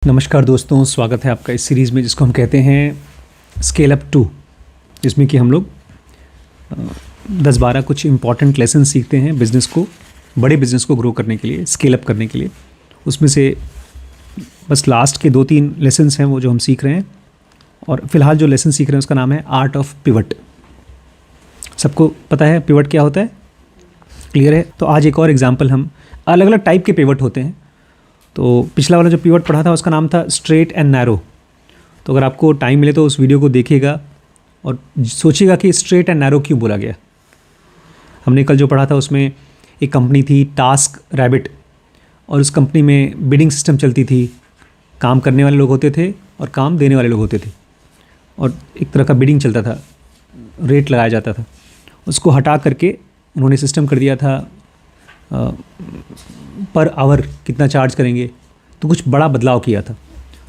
नमस्कार दोस्तों, स्वागत है आपका इस सीरीज़ में जिसको हम कहते हैं स्केल अप 2, जिसमें कि हम लोग 10-12 कुछ इम्पॉर्टेंट लेसन सीखते हैं बिज़नेस को, बड़े बिज़नेस को ग्रो करने के लिए, स्केल अप करने के लिए। उसमें से बस लास्ट के 2-3 लेसन्स हैं वो जो हम सीख रहे हैं, और फिलहाल जो लेसन सीख रहे हैं उसका नाम है आर्ट ऑफ पिवट। सबको पता है पिवट क्या होता है? क्लियर है? तो आज एक और एग्जाम्पल, हम अलग अलग टाइप के पिवट होते हैं। तो पिछला वाला जो पिवट पढ़ा था उसका नाम था स्ट्रेट एंड नैरो। तो अगर आपको टाइम मिले तो उस वीडियो को देखिएगा और सोचिएगा कि स्ट्रेट एंड नैरो क्यों बोला गया। हमने कल जो पढ़ा था उसमें एक कंपनी थी टास्क रैबिट, और उस कंपनी में बिडिंग सिस्टम चलती थी। काम करने वाले लोग होते थे और काम देने वाले लोग होते थे, और एक तरह का बिडिंग चलता था, रेट लगाया जाता था। उसको हटा करके उन्होंने सिस्टम कर दिया था पर आवर कितना चार्ज करेंगे, तो कुछ बड़ा बदलाव किया था।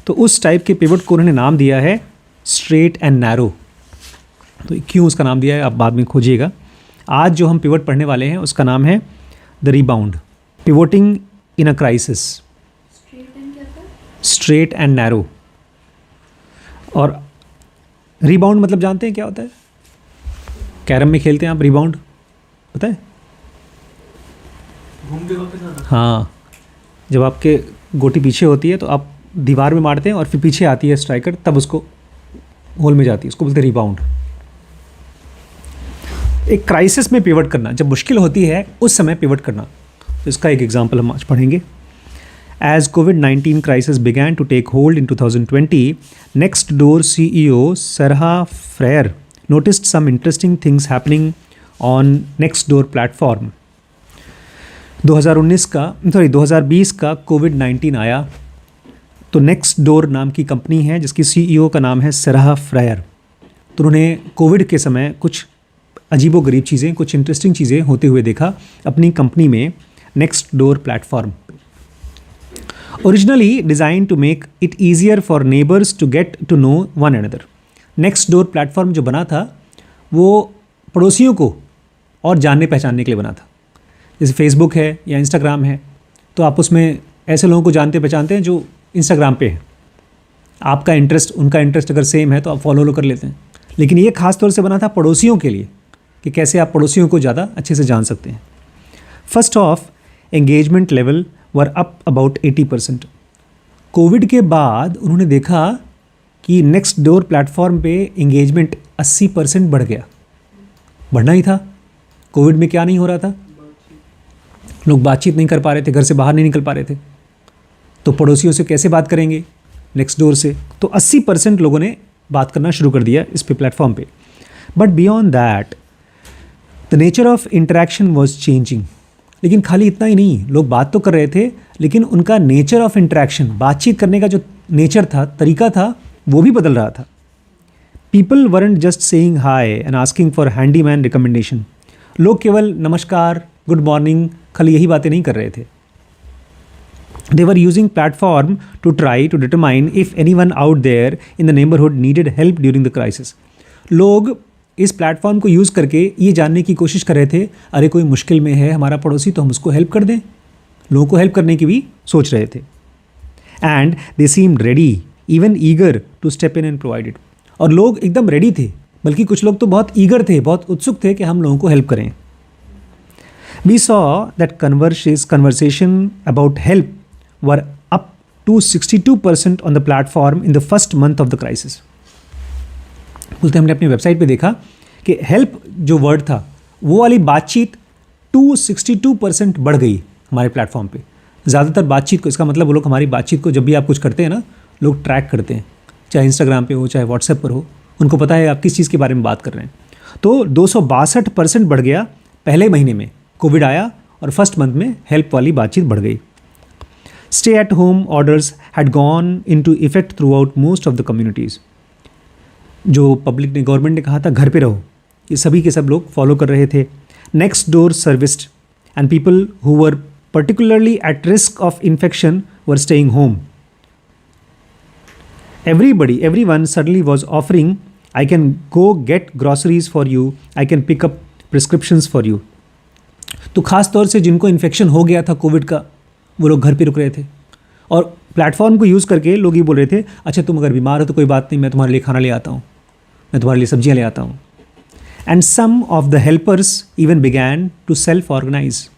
तो उस टाइप के पिवट को उन्होंने नाम दिया है स्ट्रेट एंड नैरो। तो क्यों उसका नाम दिया है आप बाद में खोजिएगा। आज जो हम पिवट पढ़ने वाले हैं उसका नाम है the rebound, pivoting in a crisis. Straight and narrow. और रिबाउंड मतलब जानते हैं क्या होता है? कैरम में खेलते हैं आप, रिबाउंड पता है? हाँ, जब आपके गोटी पीछे होती है तो आप दीवार में मारते हैं और फिर पीछे आती है स्ट्राइकर, तब उसको होल में जाती है, उसको बोलते हैं रिबाउंड। एक क्राइसिस में पिवट करना, जब मुश्किल होती है उस समय पिवट करना। तो इसका एक एग्जांपल हम आज पढ़ेंगे। As COVID-19 crisis began to take hold in 2020, Nextdoor CEO Sarah Freyer noticed some interesting things happening on Nextdoor platform. 2020 का कोविड-19 आया तो नेक्स्टडोर नाम की कंपनी है जिसकी सीईओ का नाम है सराह फ्रायर। तो उन्होंने कोविड के समय कुछ अजीबोगरीब चीज़ें, कुछ इंटरेस्टिंग चीज़ें होते हुए देखा अपनी कंपनी में, Nextdoor platform. Originally designed to make it easier for neighbours to get to know one another. Nextdoor platform जो बना था वो पड़ोसियों को और जानने पहचानने के लिए बना था। जैसे फेसबुक है या इंस्टाग्राम है, तो आप उसमें ऐसे लोगों को जानते पहचानते हैं जो इंस्टाग्राम पे हैं। आपका इंटरेस्ट उनका इंटरेस्ट अगर सेम है तो आप फॉलो कर लेते हैं। लेकिन ये खास तौर से बना था पड़ोसियों के लिए कि कैसे आप पड़ोसियों को ज़्यादा अच्छे से जान सकते हैं। First of engagement level were up about 80%। Covid के बाद उन्होंने देखा कि नेक्स्टडोर प्लेटफॉर्म पे एंगेजमेंट 80% बढ़ गया। बढ़ना ही था, कोविड में क्या नहीं हो रहा था? लोग बातचीत नहीं कर पा रहे थे, घर से बाहर नहीं निकल पा रहे थे, तो पड़ोसियों से कैसे बात करेंगे? नेक्स्टडोर से। तो 80% लोगों ने बात करना शुरू कर दिया इस पे प्लेटफॉर्म पे। But beyond that the nature of interaction was changing. लेकिन खाली इतना ही नहीं, लोग बात तो कर रहे थे लेकिन उनका नेचर ऑफ इंटरेक्शन, बातचीत करने का जो नेचर था, तरीका था, वो भी बदल रहा था। People weren't just saying hi and asking for handyman recommendation. लोग केवल नमस्कार, गुड मॉर्निंग, खाली यही बातें नहीं कर रहे थे। They were using platform to try to determine if anyone out there in the neighborhood needed help during the crisis. लोग इस प्लेटफॉर्म को यूज़ करके ये जानने की कोशिश कर रहे थे, अरे कोई मुश्किल में है हमारा पड़ोसी तो हम उसको हेल्प कर दें। लोगों को हेल्प करने की भी सोच रहे थे। And they seemed ready, even eager to step in and provide it. और लोग एकदम रेडी थे, बल्कि कुछ लोग तो बहुत ईगर थे, बहुत उत्सुक थे कि हम लोगों को हेल्प करें। We saw that conversation about help were up to 62% on the platform in the first month of the crisis. बोलते हमने अपनी वेबसाइट पे देखा कि हेल्प जो वर्ड था वो वाली बातचीत 262% बढ़ गई हमारे प्लेटफॉर्म पे। ज़्यादातर बातचीत को, इसका मतलब वो लोग हमारी बातचीत को जब भी आप कुछ करते हैं ना, लोग ट्रैक करते हैं, चाहे इंस्टाग्राम पे हो चाहे व्हाट्सएप पर हो, उनको पता है आप किस चीज़ के बारे में बात कर रहे हैं। तो 262% बढ़ गया पहले महीने में। कोविड आया और फर्स्ट मंथ में हेल्प वाली बातचीत बढ़ गई। Stay at home orders had gone into effect through out most of the communities. जो पब्लिक ने, गवर्नमेंट ने कहा था घर पे रहो, ये सभी के सब लोग फॉलो कर रहे थे। Nextdoor serviced and people who were particularly at risk of infection were staying home. everyone suddenly was offering, I can go get groceries for you, I can pick up prescriptions for you. तो ख़ास तौर से जिनको infection हो गया था Covid का, वो लोग घर पे रुक रहे थे और प्लेटफॉर्म को यूज़ करके लोग ये बोल रहे थे, अच्छा तुम अगर बीमार हो तो कोई बात नहीं, मैं तुम्हारे लिए खाना ले आता हूँ, मैं तुम्हारे लिए सब्जियाँ ले आता हूँ. And some of the helpers even began to self organize.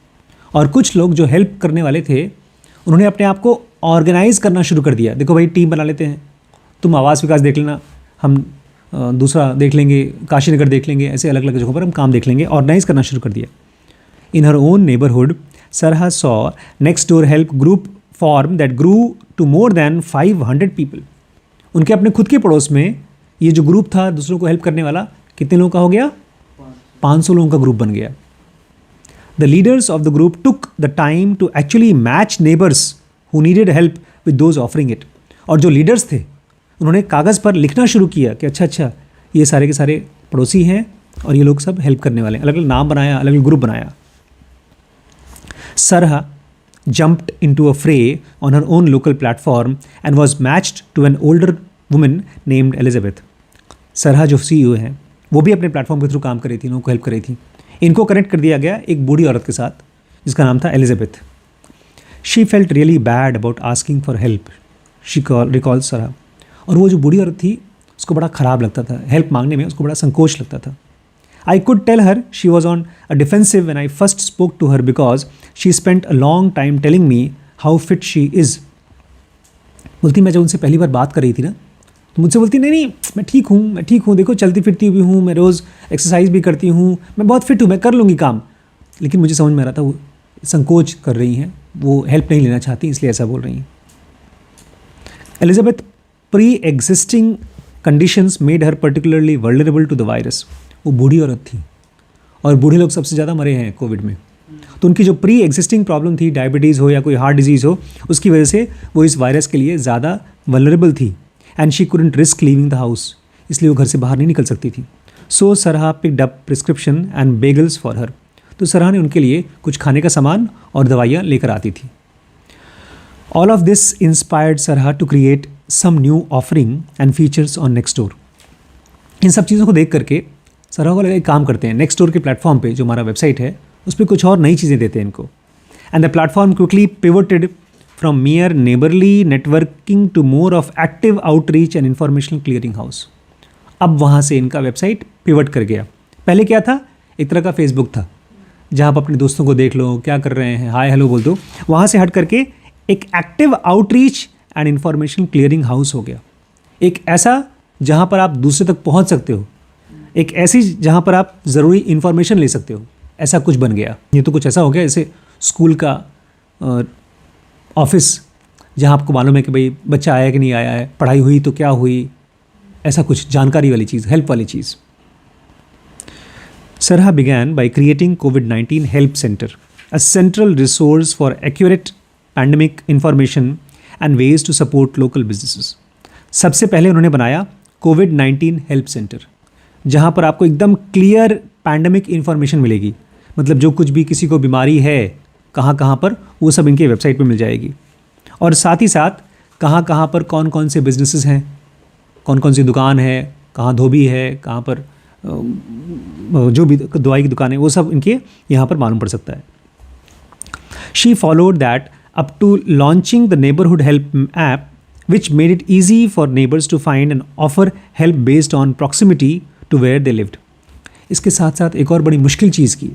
और कुछ लोग जो हेल्प करने वाले थे उन्होंने अपने आप को ऑर्गेनाइज करना शुरू कर दिया. देखो भाई, टीम बना लेते हैं, तुम आवास विकास देख लेना, हम दूसरा देख लेंगे, काशीनगर देख लेंगे, ऐसे अलग अलग जगहों पर हम काम देख लेंगे. ऑर्गेनाइज करना शुरू कर दिया. In her own neighbourhood Sarah saw next door help group form that grew to more than 500 people. उनके अपने खुद के पड़ोस में ये जो ग्रुप था दूसरों को हेल्प करने वाला, कितने लोगों का हो गया? 500 लोगों का ग्रुप बन गया. The leaders of the group took the time to actually match neighbours who needed help with those offering it. और जो लीडर्स थे उन्होंने कागज़ पर लिखना शुरू किया कि अच्छा ये सारे के सारे पड़ोसी हैं और ये लोग सब हेल्प करने वाले हैं. अलग अलग नाम बनाया, अलग अलग ग्रुप बनाया. सरहा jumped into a fray on her own local platform and was matched to an older woman named Elizabeth. सरहा जो CEO है वो भी अपने प्लेटफॉर्म के थ्रू काम कर रही थी, लोगों को हेल्प कर रही थी. इनको कनेक्ट कर दिया गया एक बूढ़ी औरत के साथ जिसका नाम था Elizabeth. She felt really bad about asking for help, she recalled सरहा. और वो जो बूढ़ी औरत थी उसको बड़ा ख़राब लगता था, हेल्प मांगने में उसको बड़ा संकोच लगता था. I could tell her she was on a defensive when I first spoke to her because she spent a long time telling me how fit she is. बोलती, मैं जब उनसे पहली बार बात कर रही थी ना तो मुझसे बोलती, नहीं मैं ठीक हूँ, देखो चलती फिरती भी हूँ, मैं रोज़ एक्सरसाइज भी करती हूँ, मैं बहुत फिट हूँ, मैं कर लूँगी काम. लेकिन मुझे समझ में आ रहा था वो संकोच कर रही हैं, वो हेल्प नहीं लेना चाहती, इसलिए ऐसा बोल रही हैं. Elizabeth pre existing conditions made her particularly vulnerable to the virus. वो बूढ़ी औरत थी और बूढ़े लोग सबसे ज़्यादा मरे हैं कोविड में. तो उनकी जो प्री एग्जिस्टिंग प्रॉब्लम थी, डायबिटीज़ हो या कोई हार्ट डिजीज़ हो, उसकी वजह से वो इस वायरस के लिए ज़्यादा वल्नरेबल थी. And she couldn't risk leaving the house, इसलिए वो घर से बाहर नहीं निकल सकती थी. सो सरहा picked up prescription and Beagles for her. तो सरहा ने उनके लिए कुछ खाने का सामान और दवाइयाँ लेकर आती थी. All of this inspired Sarah to create some new offering and features on Nextdoor. इन सब चीज़ों को देख करके सरहा को लगा एक काम करते हैं, नेक्स्ट डोर के प्लेटफॉर्म पे जो हमारा वेबसाइट है उस पर कुछ और नई चीज़ें देते हैं इनको. And the platform quickly pivoted from mere neighbourly networking to more of active outreach and information clearing house. अब वहाँ से इनका वेबसाइट पिवट कर गया. पहले क्या था? एक तरह का फेसबुक था जहाँ आप अपने दोस्तों को देख लो, क्या कर रहे हैं, हाय हेलो बोल दो. वहाँ से हट करके एक active outreach and information clearing house हो गया. एक ऐसा जहाँ पर आप दूसरे तक पहुँच सकते हो, एक ऐसी जहाँ पर आप ज़रूरी इन्फॉर्मेशन ले सकते हो, ऐसा कुछ बन गया. ये तो कुछ ऐसा हो गया जैसे स्कूल का ऑफिस जहाँ आपको मालूम है कि भाई बच्चा आया कि नहीं आया है, पढ़ाई हुई तो क्या हुई, ऐसा कुछ जानकारी वाली चीज़, हेल्प वाली चीज़. सरहा began by creating COVID-19 Help Center, a central resource for accurate pandemic information and ways to support local businesses. सबसे पहले उन्होंने बनाया COVID-19 हेल्प सेंटर, जहाँ पर आपको एकदम क्लियर पैंडमिक इन्फॉर्मेशन मिलेगी. मतलब जो कुछ भी किसी को बीमारी है कहाँ पर, वो सब इनके वेबसाइट पे मिल जाएगी. और साथ ही साथ कहाँ पर कौन कौन से बिजनेसेस हैं, कौन कौन सी दुकान है, कहाँ धोबी है, कहाँ पर जो भी दवाई की दुकान है, वो सब इनके यहाँ पर मालूम पड़ सकता है. She followed that up to launching the neighbourhood help app which made it easy for neighbors to find and offer help based on proximity to where they lived. इसके साथ साथ एक और बड़ी मुश्किल चीज़ की.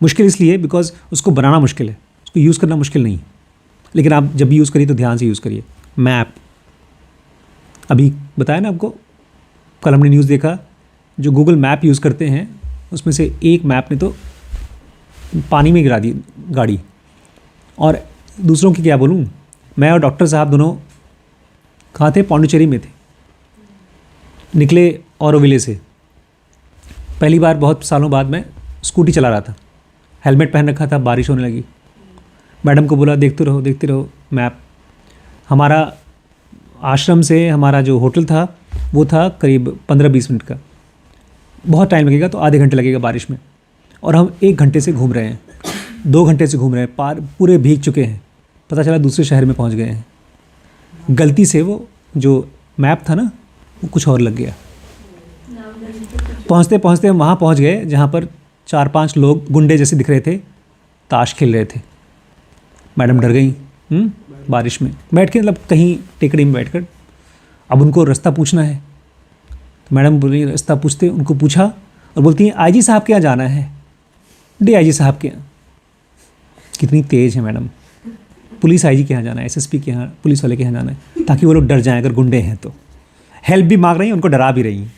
मुश्किल इसलिए बिकॉज उसको बनाना मुश्किल है, उसको यूज़ करना मुश्किल नहीं. लेकिन आप जब भी यूज़ करिए तो ध्यान से यूज़ करिए. मैप, अभी बताया ना आपको, कल हमने न्यूज़ देखा, जो गूगल मैप यूज़ करते हैं उसमें से एक मैप ने तो पानी में गिरा दी गाड़ी. और दूसरों की क्या बोलूँ, मैं और डॉक्टर साहब दोनों कहाँ थे? पौंडीचेरी में थे. निकले औरविले से. पहली बार बहुत सालों बाद मैं स्कूटी चला रहा था, हेलमेट पहन रखा था, बारिश होने लगी. मैडम को बोला देखते रहो मैप. हमारा आश्रम से हमारा जो होटल था वो था करीब 15-20 मिनट का. बहुत टाइम लगेगा तो आधे घंटे लगेगा बारिश में, और हम 1 घंटे से घूम रहे हैं, 2 घंटे से घूम रहे हैं, पूरे भीग चुके हैं. पता चला दूसरे शहर में पहुंच गए हैं. गलती से वो जो मैप था ना वो कुछ और लग गया. पहुंचते पहुंचते हम वहाँ पहुँच गए जहाँ पर 4-5 लोग गुंडे जैसे दिख रहे थे, ताश खेल रहे थे. मैडम डर गई. बारिश में बैठ के, मतलब कहीं टेकड़ी में बैठ कर, अब उनको रास्ता पूछना है। तो मैडम बोली रास्ता पूछते, उनको पूछा और बोलती हैं आईजी साहब के यहाँ जाना है। डीआईजी साहब के यहाँ। कितनी तेज़ है मैडम। पुलिस आईजी के यहाँ जाना है, एसएसपी के यहाँ, पुलिस वाले के यहाँ जाना है, ताकि वो लोग डर जाएं अगर गुंडे हैं तो। हेल्प भी मांग रही हैं, उनको डरा भी रही हैं।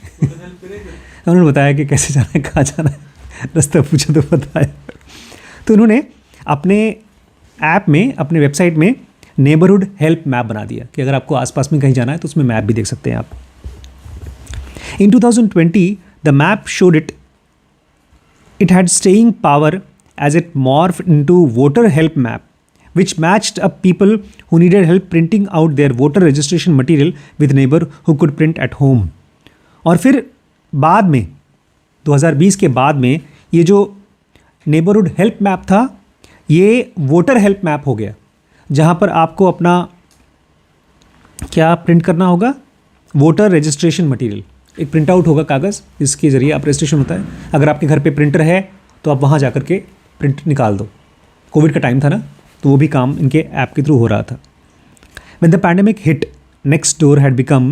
उन्होंने बताया कि कैसे जाना है, कहाँ जाना है, रास्ता पूछा तो बताया। तो उन्होंने अपने ऐप में, अपने वेबसाइट में नेबरहुड हेल्प मैप बना दिया कि अगर आपको आसपास में कहीं जाना है तो उसमें मैप भी देख सकते हैं आप। इन 2020 the map showed it had staying power as it morphed into voter help map, which matched up people who needed help printing out their voter registration material with neighbor who could print at home. और फिर बाद में 2020 के बाद में ये जो neighbourhood help map था ये वोटर हेल्प मैप हो गया, जहाँ पर आपको अपना क्या प्रिंट करना होगा, वोटर रजिस्ट्रेशन मटेरियल। एक प्रिंट आउट होगा कागज़, जिसके ज़रिए आप रजिस्ट्रेशन होता है। अगर आपके घर पे प्रिंटर है तो आप वहाँ जा कर के प्रिंट निकाल दो। कोविड का टाइम था ना, तो वो भी काम इनके ऐप के थ्रू हो रहा था। When the pandemic hit, Nextdoor had become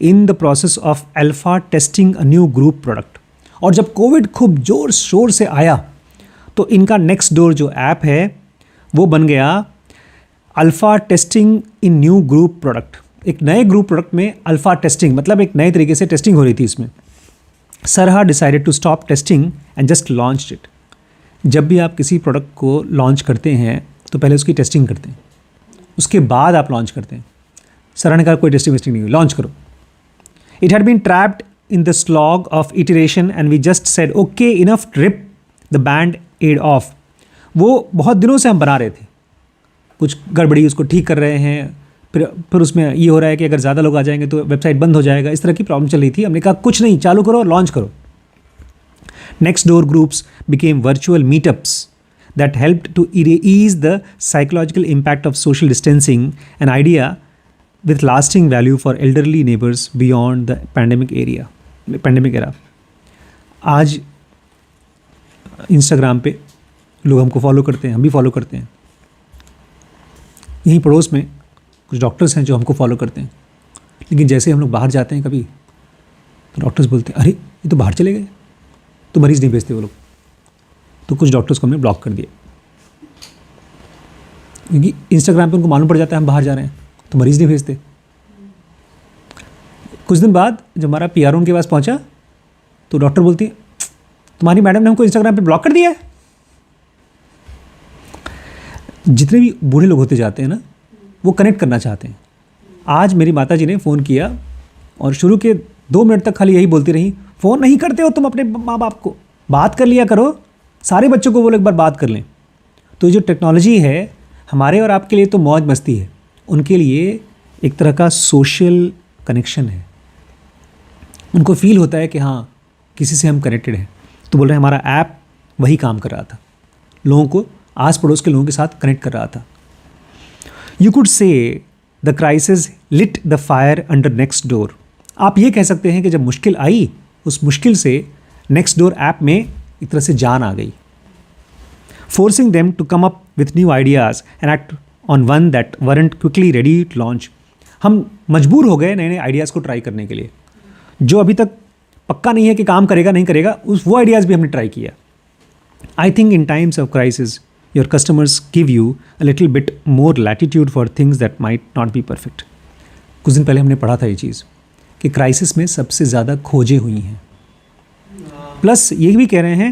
in the process of alpha testing a new group product. और जब कोविड खूब जोर शोर से आया तो इनका Nextdoor जो ऐप है वो बन गया alpha testing in new group product. एक नए ग्रुप प्रोडक्ट में अल्फ़ा टेस्टिंग, मतलब एक नए तरीके से टेस्टिंग हो रही थी इसमें। Sarah decided to stop testing and just launched it. जब भी आप किसी प्रोडक्ट को लॉन्च करते हैं तो पहले उसकी टेस्टिंग करते हैं, उसके बाद आप लॉन्च करते हैं। सरहा ने कहा कोई टेस्टिंग वेस्टिंग नहीं हुई, लॉन्च करो। It had been trapped in the slog of iteration and we just said okay enough, rip the band aid off. वो बहुत दिनों से हम बना रहे थे, कुछ गड़बड़ी उसको ठीक कर रहे हैं, फिर उसमें ये हो रहा है कि अगर ज़्यादा लोग आ जाएंगे तो वेबसाइट बंद हो जाएगा, इस तरह की प्रॉब्लम चल रही थी। हमने कहा कुछ नहीं, चालू करो और लॉन्च करो। Nextdoor groups became virtual meetups that helped to ease the psychological impact of social distancing, an idea with lasting value for elderly neighbors beyond the pandemic era. आज इंस्टाग्राम पे लोग हमको फॉलो करते हैं, हम भी फॉलो करते हैं। यहीं पड़ोस में कुछ डॉक्टर्स हैं जो हमको फॉलो करते हैं, लेकिन जैसे हम लोग बाहर जाते हैं कभी तो डॉक्टर्स बोलते हैं अरे ये तो बाहर चले गए, तो मरीज़ नहीं भेजते वो लोग। तो कुछ डॉक्टर्स को हमने ब्लॉक कर दिया, क्योंकि इंस्टाग्राम पे उनको मालूम पड़ जाता है हम बाहर जा रहे हैं, तो मरीज़ नहीं भेजते। कुछ दिन बाद जब हमारा पीआर उनके पास पहुंचा तो डॉक्टर बोलती है तुम्हारी मैडम ने हमको इंस्टाग्राम पे ब्लॉक कर दिया है। जितने भी बूढ़े लोग होते जाते हैं ना, वो कनेक्ट करना चाहते हैं। आज मेरी माता जी ने फ़ोन किया और शुरू के 2 मिनट तक खाली यही बोलती रही, फ़ोन नहीं करते हो तुम अपने माँ बाप को, बात कर लिया करो, सारे बच्चों को बोलो एक बार बात कर लें। तो जो टेक्नोलॉजी है हमारे और आपके लिए तो मौज मस्ती है, उनके लिए एक तरह का सोशल कनेक्शन है। उनको फील होता है कि हाँ किसी से हम कनेक्टेड हैं। तो बोल रहे हैं हमारा ऐप वही काम कर रहा था, लोगों को, आस पड़ोस के लोगों के साथ कनेक्ट कर रहा था। You could say the crisis lit the fire under Nextdoor। आप ये कह सकते हैं कि जब मुश्किल आई, उस मुश्किल से Nextdoor ऐप में एक तरह से जान आ गई, forcing them to come up with new ideas and act on one that weren't quickly ready to launch. हम मजबूर हो गए नए नए आइडियाज़ को ट्राई करने के लिए, जो अभी तक पक्का नहीं है कि काम करेगा नहीं करेगा, वो आइडियाज़ भी हमने ट्राई किया। I think in times of crisis your customers give you a little bit more latitude for things that might not be perfect। कुछ दिन पहले हमने पढ़ा था ये चीज़ कि क्राइसिस में सबसे ज़्यादा खोजें हुई हैं। प्लस ये भी कह रहे हैं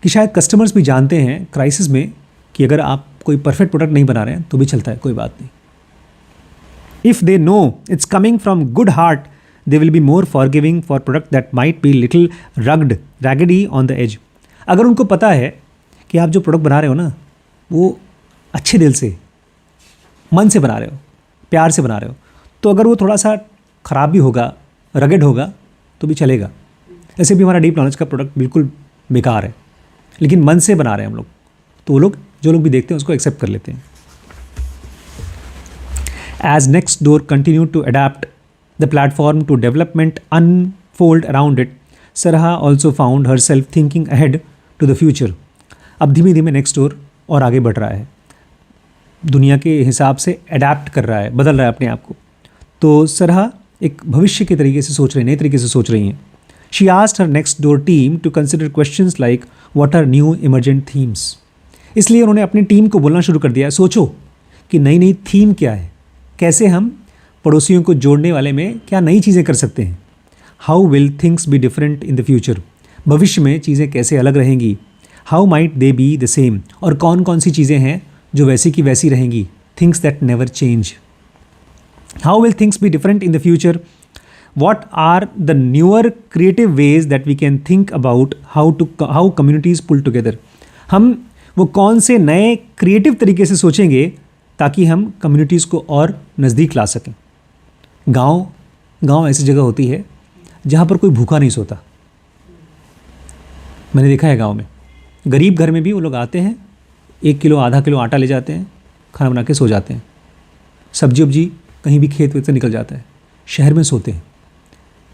कि शायद कस्टमर्स भी जानते हैं क्राइसिस में कि अगर आप कोई परफेक्ट प्रोडक्ट नहीं बना रहे हैं तो भी चलता है, कोई बात नहीं। If they know it's coming from good heart they will be more forgiving for product that might be little raggedy on the edge. अगर उनको पता है कि आप जो प्रोडक्ट बना रहे हो ना वो अच्छे दिल से, मन से बना रहे हो, प्यार से बना रहे हो, तो अगर वो थोड़ा सा ख़राब भी होगा, रगेड होगा, तो भी चलेगा। ऐसे भी हमारा डीप नॉलेज का प्रोडक्ट बिल्कुल बेकार है, लेकिन मन से बना रहे हैं हम लोग, तो वो लोग, जो लोग भी देखते हैं उसको एक्सेप्ट कर लेते हैं। As Nextdoor continued to adapt the platform to development unfold around it, Sarha also found herself thinking ahead to the future। अब धीमे धीमे Nextdoor और आगे बढ़ रहा है। दुनिया के हिसाब से अडेप्ट कर रहा है, बदल रहा है अपने आप को। तो सरहा एक भविष्य के तरीके से सोच रही, नए तरीके से सोच रही हैं। She asked her Nextdoor team to consider questions like what are new emergent themes. इसलिए उन्होंने अपनी टीम को बोलना शुरू कर दिया, सोचो कि नई नई थीम क्या है, कैसे हम पड़ोसियों को जोड़ने वाले में क्या नई चीज़ें कर सकते हैं। How will things be different in the future, भविष्य में चीज़ें कैसे अलग रहेंगी। How might they be the same, और कौन कौन सी चीज़ें हैं जो वैसी की वैसी रहेंगी। Things that never change. How will things be different in the future, what are the newer creative ways that we can think about how communities pull together। हम वो कौन से नए क्रिएटिव तरीके से सोचेंगे ताकि हम कम्युनिटीज़ को और नज़दीक ला सकें। गांव ऐसी जगह होती है जहाँ पर कोई भूखा नहीं सोता। मैंने देखा है गांव में, गरीब घर में भी वो लोग आते हैं, 1 किलो आधा किलो आटा ले जाते हैं, खाना बना के सो जाते हैं। सब्जी वब्जी कहीं भी खेत वेत से निकल जाता है, शहर में सोते हैं।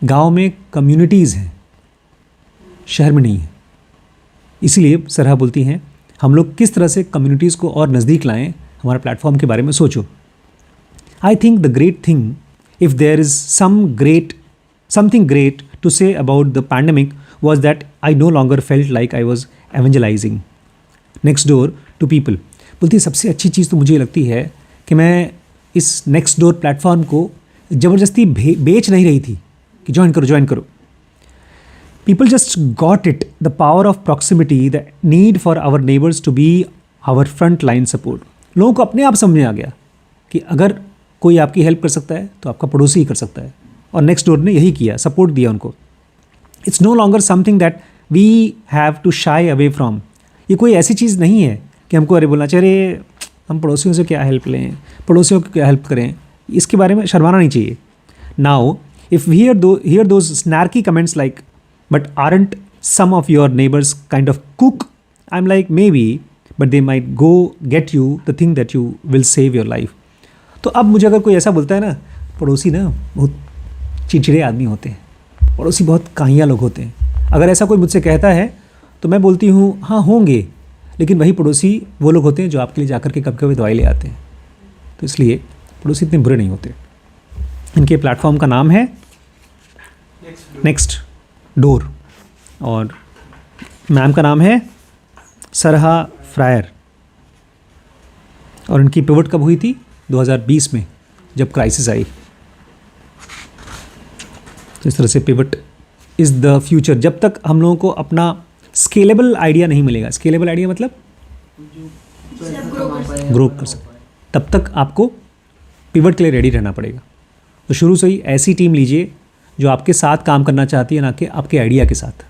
गांव में कम्युनिटीज़ हैं, शहर में नहीं है। इसीलिए सरहा बोलती हैं हम लोग किस तरह से कम्युनिटीज़ को और नज़दीक लाएं, हमारे प्लेटफॉर्म के बारे में सोचो। I think the great thing if there is something great to say about the pandemic was that I no longer felt like I was evangelising Nextdoor to people. बोलती है सबसे अच्छी चीज़ तो मुझे ये लगती है कि मैं इस नेक्स्ट डोर प्लेटफॉर्म को ज़बरदस्ती बेच नहीं रही थी कि ज्वाइन करो। People just got it, the power of proximity, the need for our neighbours to be our front line support. लोगों को अपने आप समझ में आ गया कि अगर कोई आपकी हेल्प कर सकता है तो आपका पड़ोसी ही कर सकता है, और नेक्स्ट डोर ने यही किया, सपोर्ट दिया उनको। It's no longer something that we have to shy away from. ये कोई ऐसी चीज़ नहीं है कि हमको अरे बोलना चाहिए हम पड़ोसियों से क्या हेल्प लें, पड़ोसियों को क्या हेल्प करें, इसके बारे में शर्माना नहीं चाहिए। Now if we hear those snarky comments like but aren't some of your neighbors kind of cook, I'm like maybe, but they might go get you the thing that you will save your life। तो अब मुझे अगर कोई ऐसा बोलता है ना, पड़ोसी ना बहुत चिड़चिड़े आदमी होते हैं, पड़ोसी बहुत काहियाँ लोग होते हैं, अगर ऐसा कोई मुझसे कहता है तो मैं बोलती हूँ हाँ होंगे, लेकिन वही पड़ोसी वो लोग होते हैं जो आपके लिए जाकर के कभी कभी दवाई ले आते हैं। तो इसलिए पड़ोसी इतने बुरे नहीं होते। इनके प्लेटफॉर्म का नाम है नेक्स्ट डोर, और मैम का नाम है सरहा फ्रायर, और इनकी पिवट कब हुई थी? 2020 में, जब क्राइसिस आई। तो इस तरह से पिवट इज़ द फ्यूचर। जब तक हम लोगों को अपना स्केलेबल आइडिया नहीं मिलेगा, स्केलेबल आइडिया मतलब ग्रो कर सके, तब तक आपको पिवट के लिए रेडी रहना पड़ेगा। तो शुरू से ही ऐसी टीम लीजिए जो आपके साथ काम करना चाहती है, ना कि आपके आइडिया के साथ।